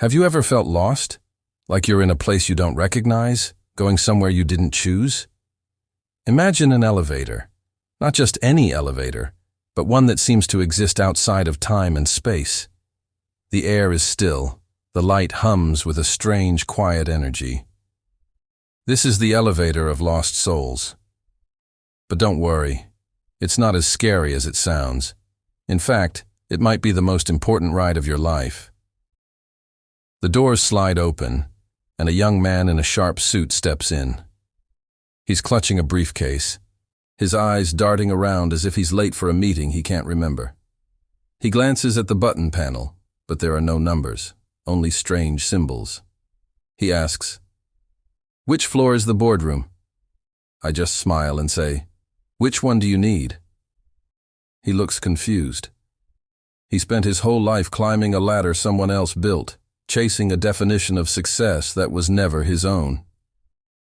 Have you ever felt lost? Like you're in a place you don't recognize, going somewhere you didn't choose? Imagine an elevator. Not just any elevator, but one that seems to exist outside of time and space. The air is still. The light hums with a strange, quiet energy. This is the elevator of lost souls. But don't worry. It's not as scary as it sounds. In fact, it might be the most important ride of your life. The doors slide open, and a young man in a sharp suit steps in. He's clutching a briefcase, his eyes darting around as if he's late for a meeting he can't remember. He glances at the button panel, but there are no numbers, only strange symbols. He asks, "Which floor is the boardroom?" I just smile and say, "Which one do you need?" He looks confused. He spent his whole life climbing a ladder someone else built, chasing a definition of success that was never his own.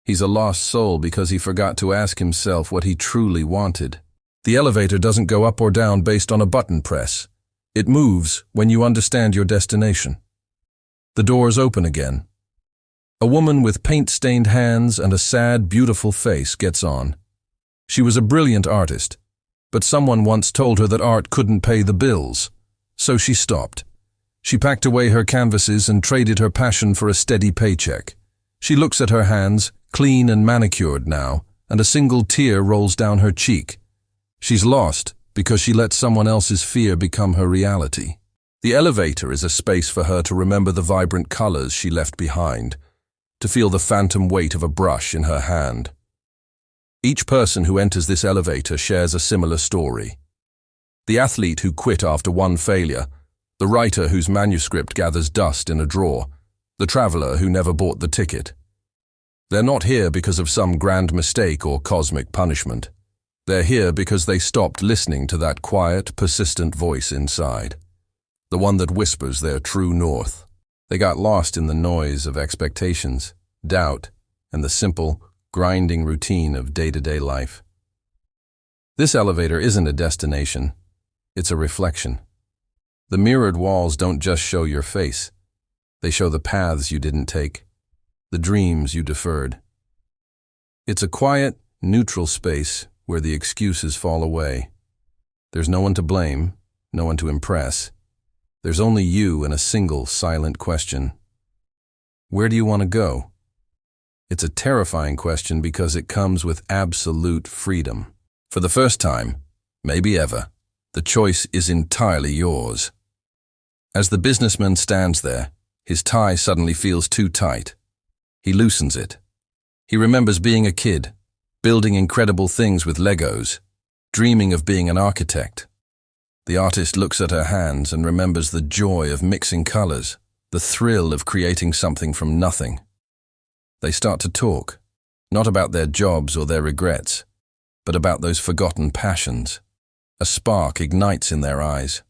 He's a lost soul because he forgot to ask himself what he truly wanted. The elevator doesn't go up or down based on a button press. It moves when you understand your destination. The doors open again. A woman with paint-stained hands and a sad, beautiful face gets on. She was a brilliant artist, but someone once told her that art couldn't pay the bills, so she stopped. She packed away her canvases and traded her passion for a steady paycheck. She looks at her hands, clean and manicured now, and a single tear rolls down her cheek. She's lost because she let someone else's fear become her reality. The elevator is a space for her to remember the vibrant colors she left behind, to feel the phantom weight of a brush in her hand. Each person who enters this elevator shares a similar story. The athlete who quit after one failure, the writer whose manuscript gathers dust in a drawer, the traveler who never bought the ticket. They're not here because of some grand mistake or cosmic punishment. They're here because they stopped listening to that quiet, persistent voice inside, the one that whispers their true north. They got lost in the noise of expectations, doubt, and the simple, grinding routine of day-to-day life. This elevator isn't a destination, it's a reflection. The mirrored walls don't just show your face. They show the paths you didn't take, the dreams you deferred. It's a quiet, neutral space where the excuses fall away. There's no one to blame, no one to impress. There's only you and a single silent question. Where do you want to go? It's a terrifying question because it comes with absolute freedom. For the first time, maybe ever, the choice is entirely yours. As the businessman stands there, his tie suddenly feels too tight. He loosens it. He remembers being a kid, building incredible things with Legos, dreaming of being an architect. The artist looks at her hands and remembers the joy of mixing colors, the thrill of creating something from nothing. They start to talk, not about their jobs or their regrets, but about those forgotten passions. A spark ignites in their eyes.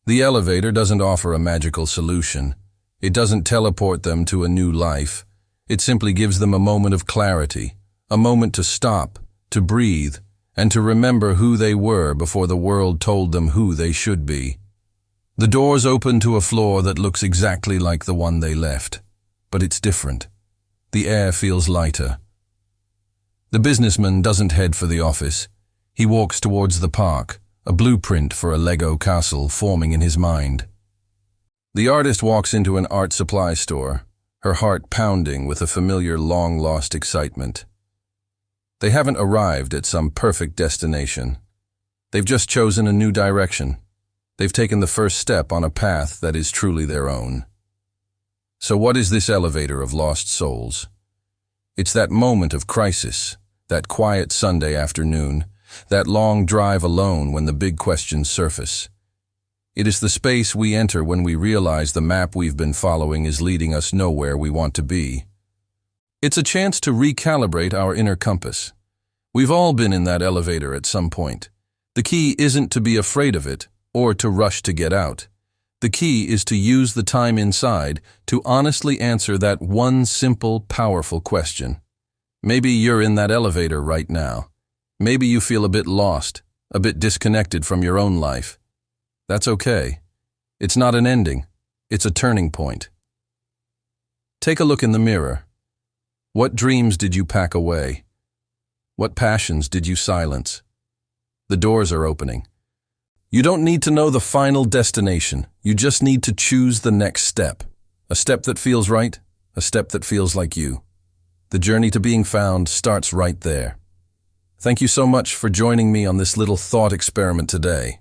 The elevator doesn't offer a magical solution. It doesn't teleport them to a new life. It simply gives them a moment of clarity, a moment to stop, to breathe, and to remember who they were before the world told them who they should be. The doors open to a floor that looks exactly like the one they left, but it's different. The air feels lighter. The businessman doesn't head for the office. He walks towards the park, a blueprint for a Lego castle forming in his mind. The artist walks into an art supply store, her heart pounding with a familiar long-lost excitement. They haven't arrived at some perfect destination. They've just chosen a new direction. They've taken the first step on a path that is truly their own. So what is this elevator of lost souls? It's that moment of crisis, that quiet Sunday afternoon, that long drive alone when the big questions surface. It is the space we enter when we realize the map we've been following is leading us nowhere we want to be. It's a chance to recalibrate our inner compass. We've all been in that elevator at some point. The key isn't to be afraid of it or to rush to get out. The key is to use the time inside to honestly answer that one simple, powerful question. Maybe you're in that elevator right now. Maybe you feel a bit lost, a bit disconnected from your own life. That's okay. It's not an ending. It's a turning point. Take a look in the mirror. What dreams did you pack away? What passions did you silence? The doors are opening. You don't need to know the final destination. You just need to choose the next step. A step that feels right, a step that feels like you. The journey to being found starts right there. Thank you so much for joining me on this little thought experiment today.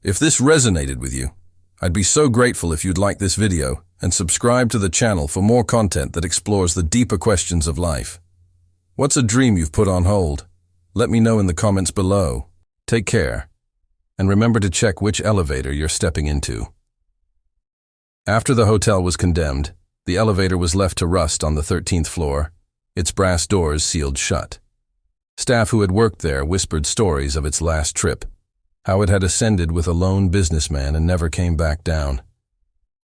If this resonated with you, I'd be so grateful if you'd like this video and subscribe to the channel for more content that explores the deeper questions of life. What's a dream you've put on hold? Let me know in the comments below. Take care, and remember to check which elevator you're stepping into. After the hotel was condemned, the elevator was left to rust on the 13th floor, its brass doors sealed shut. Staff who had worked there whispered stories of its last trip, how it had ascended with a lone businessman and never came back down.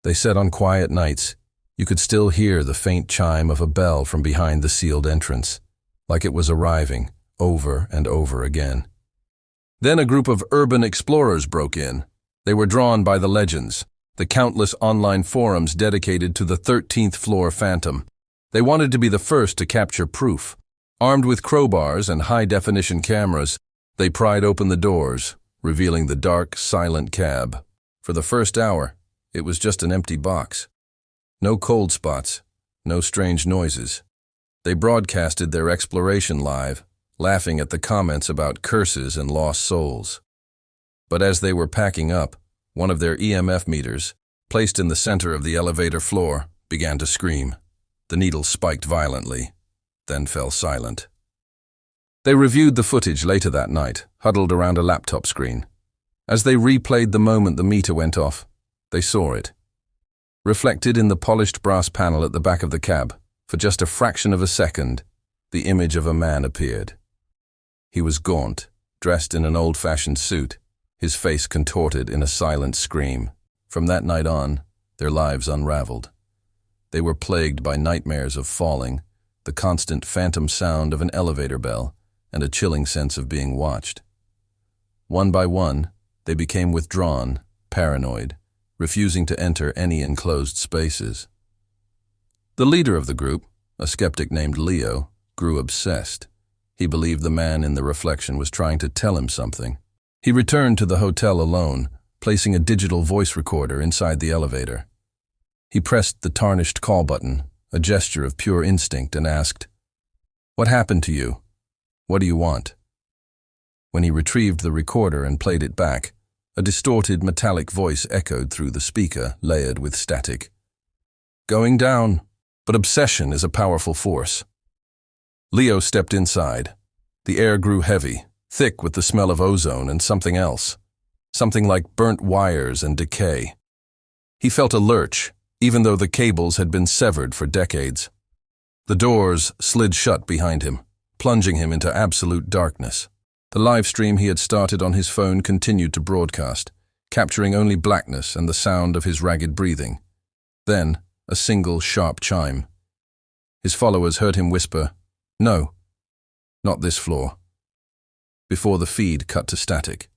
They said on quiet nights, you could still hear the faint chime of a bell from behind the sealed entrance, like it was arriving over and over again. Then a group of urban explorers broke in. They were drawn by the legends, the countless online forums dedicated to the 13th floor phantom. They wanted to be the first to capture proof. Armed with crowbars and high-definition cameras, they pried open the doors, revealing the dark, silent cab. For the first hour, it was just an empty box. No cold spots, no strange noises. They broadcasted their exploration live, laughing at the comments about curses and lost souls. But as they were packing up, one of their EMF meters, placed in the center of the elevator floor, began to scream. The needle spiked violently, then fell silent. They reviewed the footage later that night, huddled around a laptop screen. As they replayed the moment the meter went off, they saw it. Reflected in the polished brass panel at the back of the cab, for just a fraction of a second, the image of a man appeared. He was gaunt, dressed in an old-fashioned suit, his face contorted in a silent scream. From that night on, their lives unraveled. They were plagued by nightmares of falling, the constant phantom sound of an elevator bell, and a chilling sense of being watched. One by one, they became withdrawn, paranoid, refusing to enter any enclosed spaces. The leader of the group, a skeptic named Leo, grew obsessed. He believed the man in the reflection was trying to tell him something. He returned to the hotel alone, placing a digital voice recorder inside the elevator. He pressed the tarnished call button, a gesture of pure instinct, and asked, "What happened to you? What do you want?" When he retrieved the recorder and played it back, a distorted metallic voice echoed through the speaker, layered with static. "Going down, but obsession is a powerful force." Leo stepped inside. The air grew heavy, thick with the smell of ozone and something else, something like burnt wires and decay. He felt a lurch, even though the cables had been severed for decades. The doors slid shut behind him, plunging him into absolute darkness. The live stream he had started on his phone continued to broadcast, capturing only blackness and the sound of his ragged breathing. Then, a single sharp chime. His followers heard him whisper, "No, not this floor," before the feed cut to static.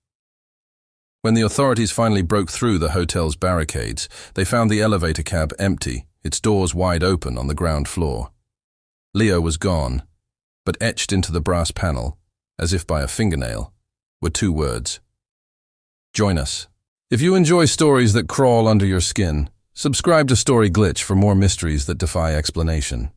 When the authorities finally broke through the hotel's barricades, they found the elevator cab empty, its doors wide open on the ground floor. Leo was gone, but etched into the brass panel, as if by a fingernail, were two words: "Join us." If you enjoy stories that crawl under your skin, subscribe to Story Glitch for more mysteries that defy explanation.